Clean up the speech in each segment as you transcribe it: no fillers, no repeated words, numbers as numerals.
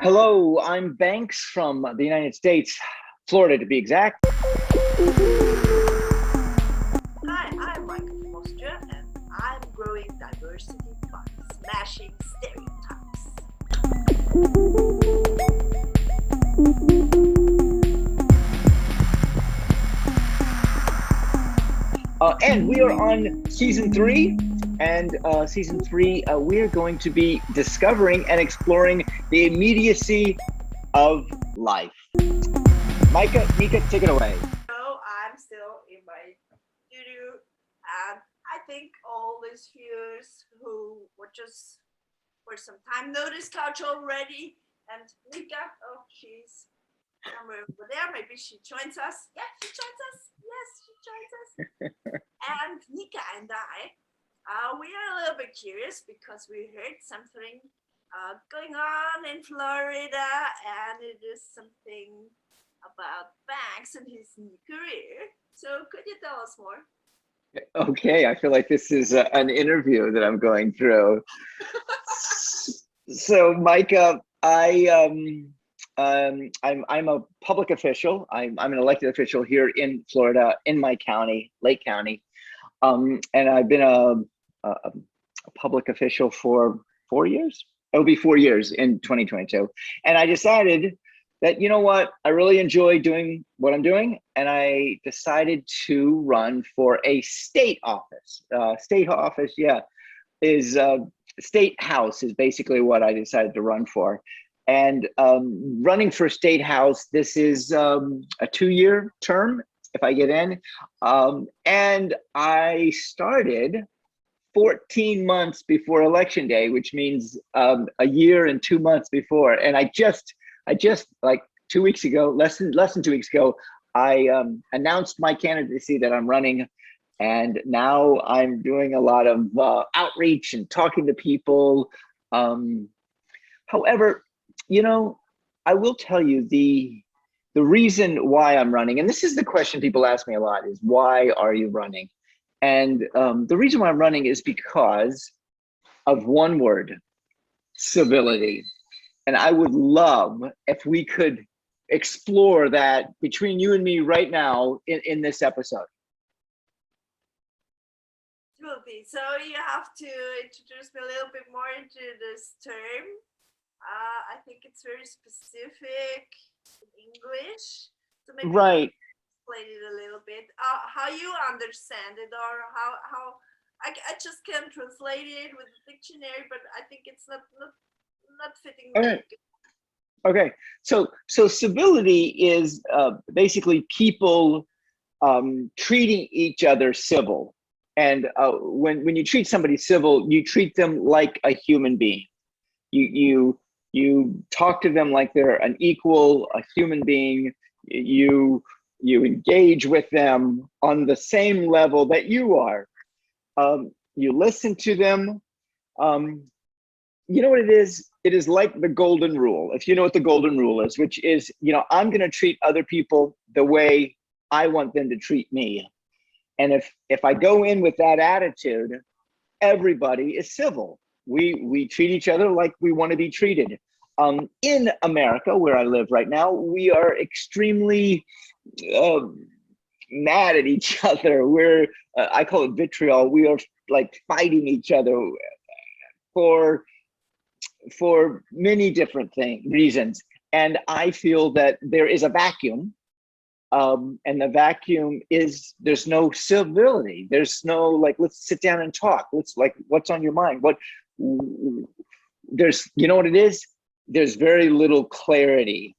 Hello, I'm Banks from the United States, Florida to be exact. Hi, I'm Mijke from Austria, and I'm growing diversity by smashing stereotypes. And we are on season 3. And season 3, we are going to be discovering and exploring the immediacy of life. Mijke, take it away. So I'm still in my studio, and I think all these viewers who watch us for some time know this couch already. And Mijke, oh, she's somewhere over there. Maybe she joins us. Yeah, she joins us. Yes, she joins us. And Mijke and I, we are a little bit curious because we heard something going on in Florida, and it is something about Banks and his new career. So could you tell us more? Okay, I feel like this is an interview that I'm going through. So, Mijke, I'm a public official. I'm an elected official here in Florida, in my county, Lake County, and I've been a public official for 4 years. It'll be 4 years in 2022, and I decided that, you know what, I really enjoy doing what I'm doing, and I decided to run for a state office. State office, yeah, is state house is basically what I decided to run for. And running for state house, this is a 2-year term if I get in. And I started 14 months before election day, which means a year and 2 months before. And I just like 2 weeks ago, less than 2 weeks ago, I announced my candidacy that I'm running. And now I'm doing a lot of outreach and talking to people. However, you know, I will tell you the reason why I'm running, and this is the question people ask me a lot, is why are you running? And the reason why I'm running is because of one word: civility. And I would love if we could explore that between you and me right now in this episode. So you have to introduce me a little bit more into this term. I think it's very specific in English. So maybe Right. explain it a little bit. How you understand it, or how I just can translate it with the dictionary, but I think it's not fitting. Okay. Okay. So civility is basically people treating each other civil. And when you treat somebody civil, you treat them like a human being. You talk to them like they're an equal, a human being. You engage with them on the same level that you are. You listen to them. You know what it is? It is like the golden rule. If you know what the golden rule is, which is, you know, I'm going to treat other people the way I want them to treat me. And if I go in with that attitude, everybody is civil. We treat each other like we want to be treated. In America, where I live right now, we are extremely mad at each other. We're I call it vitriol. We are like fighting each other for many different reasons. And I feel that there is a vacuum. And the vacuum is, there's no civility. There's no, like, let's sit down and talk. Let's, like, what's on your mind? There's, you know what it is? There's very little clarity.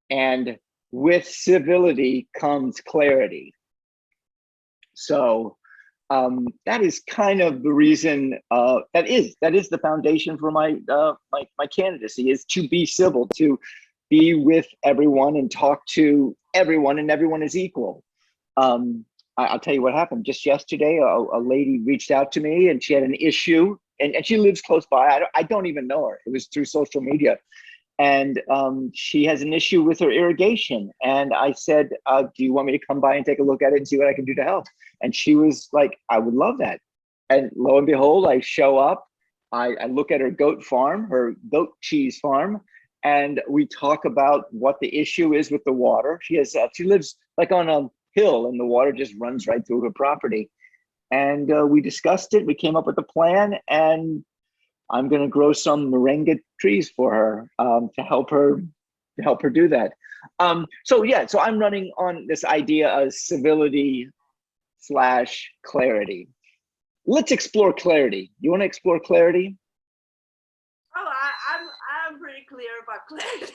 And with civility comes clarity. So that is kind of the reason, that is the foundation for my candidacy, is to be civil, to be with everyone and talk to everyone, and everyone is equal. I'll tell you what happened. Just yesterday, a lady reached out to me, and she had an issue, and she lives close by. I don't even know her. It was through social media. And she has an issue with her irrigation. And I said, do you want me to come by and take a look at it and see what I can do to help? And she was like, I would love that. And lo and behold, I show up. I look at her goat farm, her goat cheese farm, and we talk about what the issue is with the water. She lives like on a hill, and the water just runs right through her property. And we discussed it. We came up with a plan, and I'm going to grow some moringa trees for her to help her do that. So I'm running on this idea of civility / clarity. Let's explore clarity. You want to explore clarity? Oh, I'm pretty clear about clarity.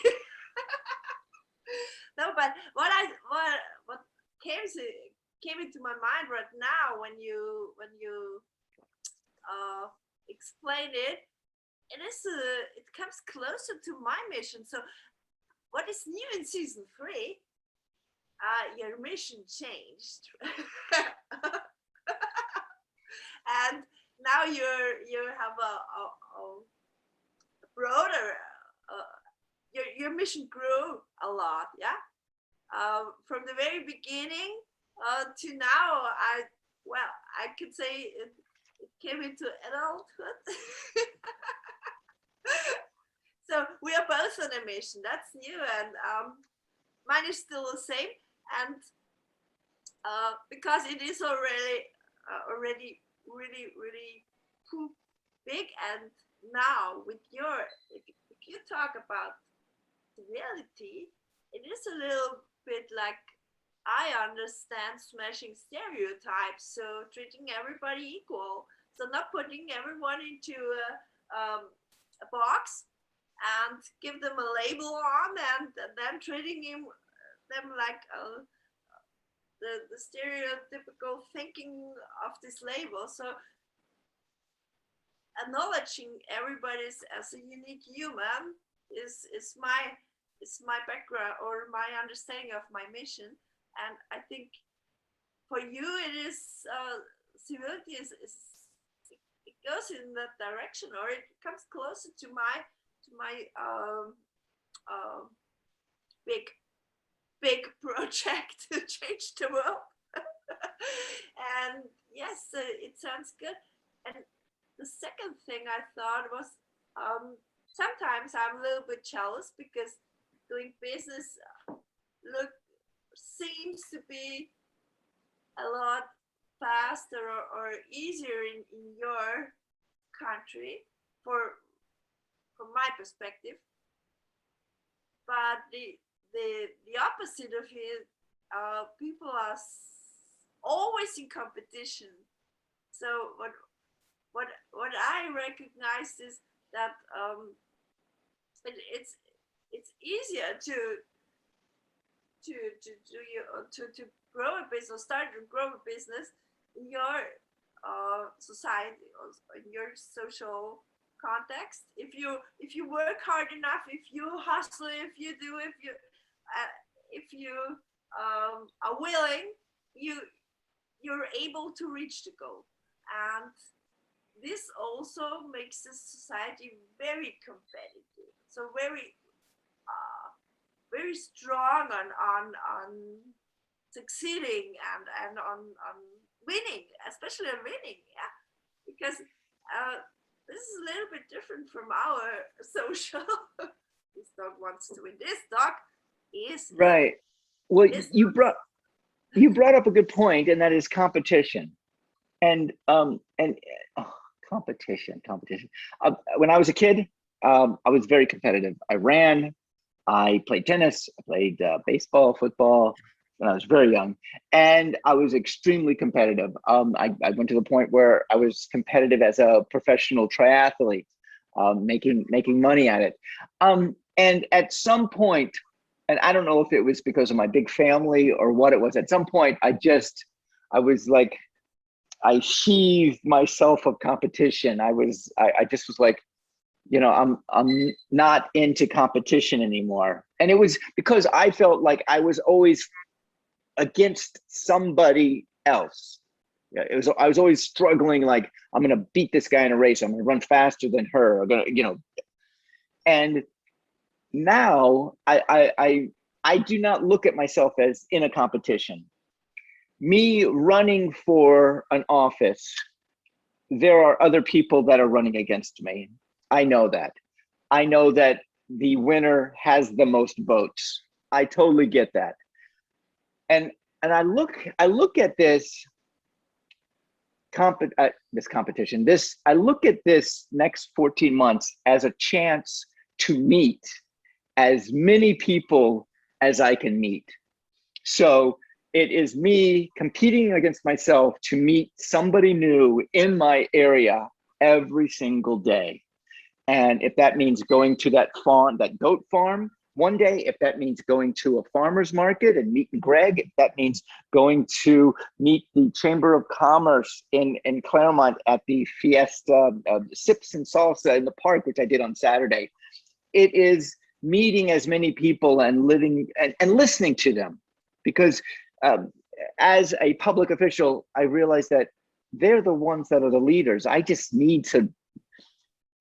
No, but what came into my mind right now when you explain it, it comes closer to my mission. So, what is new in season 3? Your mission changed, and now you have a broader. Your mission grew a lot, yeah. From the very beginning to now, I could say it came into adulthood. So we are both on a mission. That's new, and mine is still the same. And because it is already really big, and now with if you talk about civility, it is a little bit like I understand smashing stereotypes, so treating everybody equal, so not putting everyone into a box and give them a label on, and then treating them like the stereotypical thinking of this label. So acknowledging everybody as a unique human is my background or my understanding of my mission. And I think for you it is civility is it goes in that direction, or it comes closer to my big project to change the world. And yes, it sounds good. And the second thing I thought was sometimes I'm a little bit jealous because doing business seems to be a lot faster or easier in your country from my perspective. But the opposite of it, people are always in competition. So what I recognized is that it's easier to grow a business, start to grow a business in your society or in your social context. If you work hard enough, if you hustle, if you are willing, you're able to reach the goal. And this also makes the society very competitive, so very strong on succeeding and on winning, especially on winning, yeah, because this is a little bit different from our social. This dog wants to win. This dog is right. Well, you brought up a good point, and that is competition. And competition. When I was a kid, I was very competitive. I ran, I played tennis, I played baseball, football when I was very young, and I was extremely competitive. I went to the point where I was competitive as a professional triathlete, making money at it. And at some point, and I don't know if it was because of my big family or what it was, at some point I was like, I sheathed myself of competition. I just was like, I'm not into competition anymore. And it was because I felt like I was always against somebody else. Yeah, I was always struggling, like, I'm gonna beat this guy in a race, I'm gonna run faster than her, I'm gonna, and now I do not look at myself as in a competition. Me running for an office, there are other people that are running against me. I know that. the winner has the most votes. I totally get that. And I look at this this competition. I look at this next 14 months as a chance to meet as many people as I can meet. So it is me competing against myself to meet somebody new in my area every single day. And if that means going to that farm, that goat farm one day, if that means going to a farmer's market and meeting Greg, if that means going to meet the Chamber of Commerce in Claremont at the Fiesta Sips and Salsa in the park, which I did on Saturday, it is meeting as many people and living and listening to them. Because as a public official, I realize that they're the ones that are the leaders. I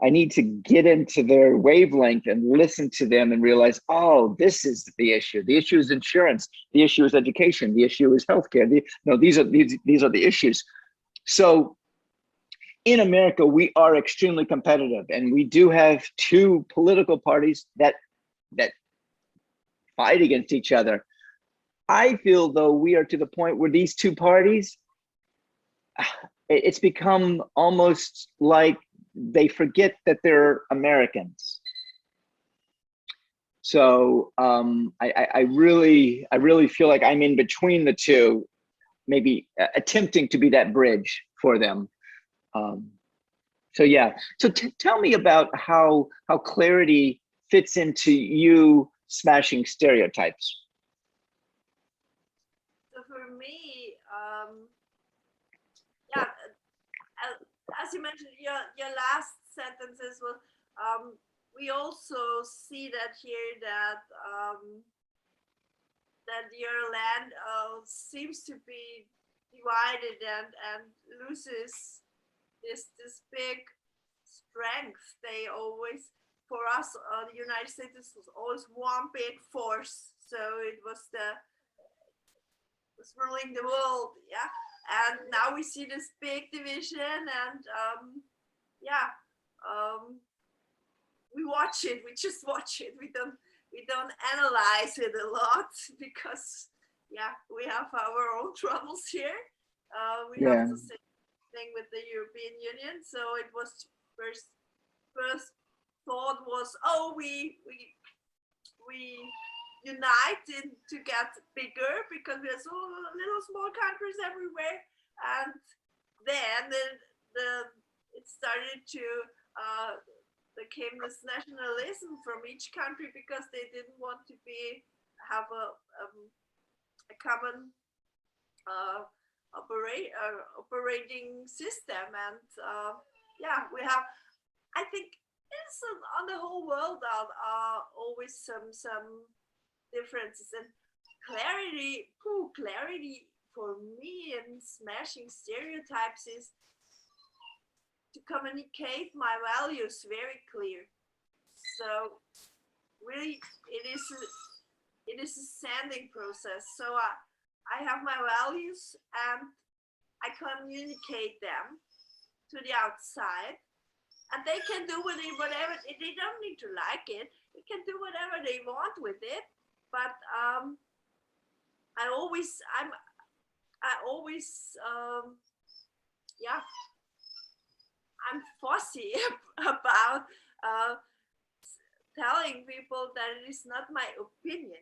need to get into their wavelength and listen to them and realize, oh, this is the issue. The issue is insurance. The issue is education. The issue is healthcare. These are the issues. So in America, we are extremely competitive, and we do have two political parties that fight against each other. I feel though we are to the point where these two parties, it's become almost like they forget that they're Americans. So I really feel like I'm in between the two, maybe attempting to be that bridge for them. So yeah, so tell me about how clarity fits into you smashing stereotypes. So for me, yeah, as you mentioned, your last sentences was, we also see that here that that your land seems to be divided and loses this big strength. They always, for us, the United States was always one big force. So it was was ruling the world, yeah. And now we see this big division, and we watch it. We just watch it. We don't analyze it a lot because we have our own troubles here. We have the same thing with the European Union. So it was first thought was, oh, we united to get bigger because we are so little small countries everywhere. And then it started to there came this nationalism from each country because they didn't want to have a common operating system. And we have, I think it's on the whole world always some differences. And clarity for me in smashing stereotypes is to communicate my values very clear. So really it is a sanding process. So I have my values and I communicate them to the outside, and they can do whatever. They don't need to like it. They can do whatever they want with it. But I'm fussy about telling people that it is not my opinion.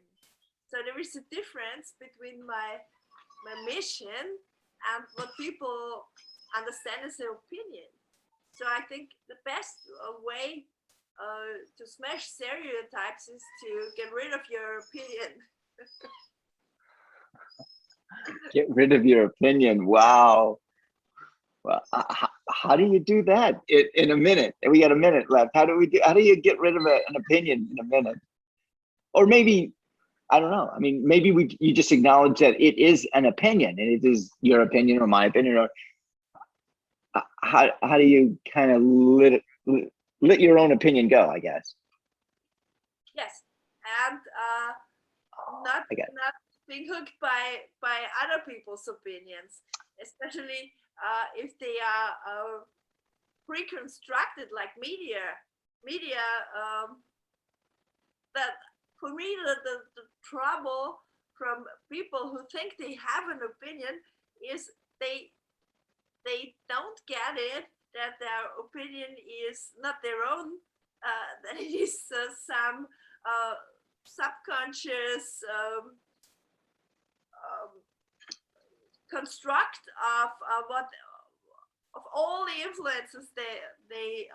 So there is a difference between my mission and what people understand as their opinion. So I think the best way to smash stereotypes is to get rid of your opinion. Get rid of your opinion. Wow. Well, how do you do that in a minute? We got a minute left. How do you get rid of an opinion in a minute? Or maybe, I don't know. I mean, maybe you just acknowledge that it is an opinion and it is your opinion or my opinion, or how do you kind of let your own opinion go, I guess? Yes, and not being hooked by other people's opinions, especially if they are pre-constructed, like media that for me, the trouble from people who think they have an opinion is they don't get it, that their opinion is not their own, that it is some subconscious construct of what of all the influences they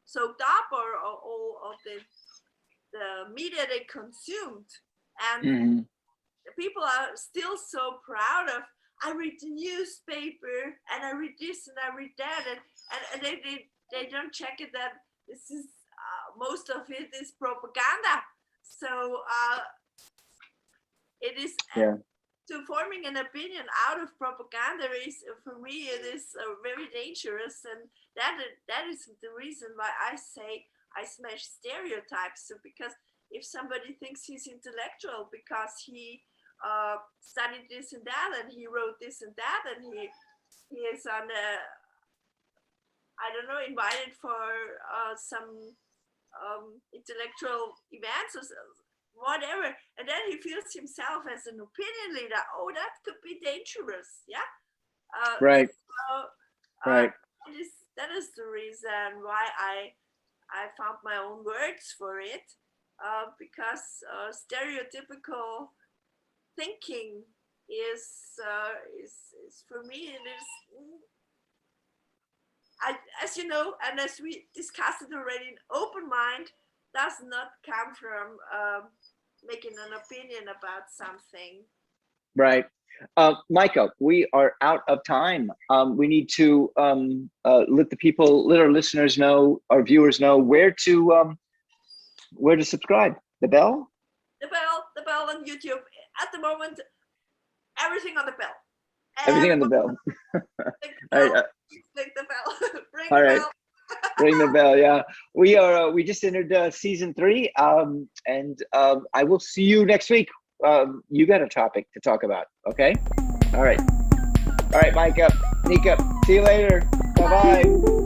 soaked up, or all of the media they consumed. And Mm-hmm. people are still so proud of, I read the newspaper and I read this and I read that, and they don't check it that this is most of it is propaganda. So it is to forming an opinion out of propaganda is, for me, it is very dangerous, and that is the reason why I say I smash stereotypes. So because if somebody thinks he's intellectual because he studied this and that, and he wrote this and that, and he is on a, I don't know, invited for some intellectual events or whatever, and then he feels himself as an opinion leader, oh, that could be dangerous. Yeah. Right. So, right. That is the reason why I found my own words for it, because stereotypical thinking is for me, it is, as you know, and as we discussed it already, an open mind does not come from making an opinion about something. Right. Mijke, we are out of time. We need to let our listeners know, our viewers know where to subscribe. The bell on YouTube. At the moment, everything on the bell. Everything on the bell. Click the bell. Ring all the right. bell. Ring the bell. Yeah, we are. We just entered season 3, and I will see you next week. You got a topic to talk about. Okay. All right. Mijke, Nika. See you later. Bye bye.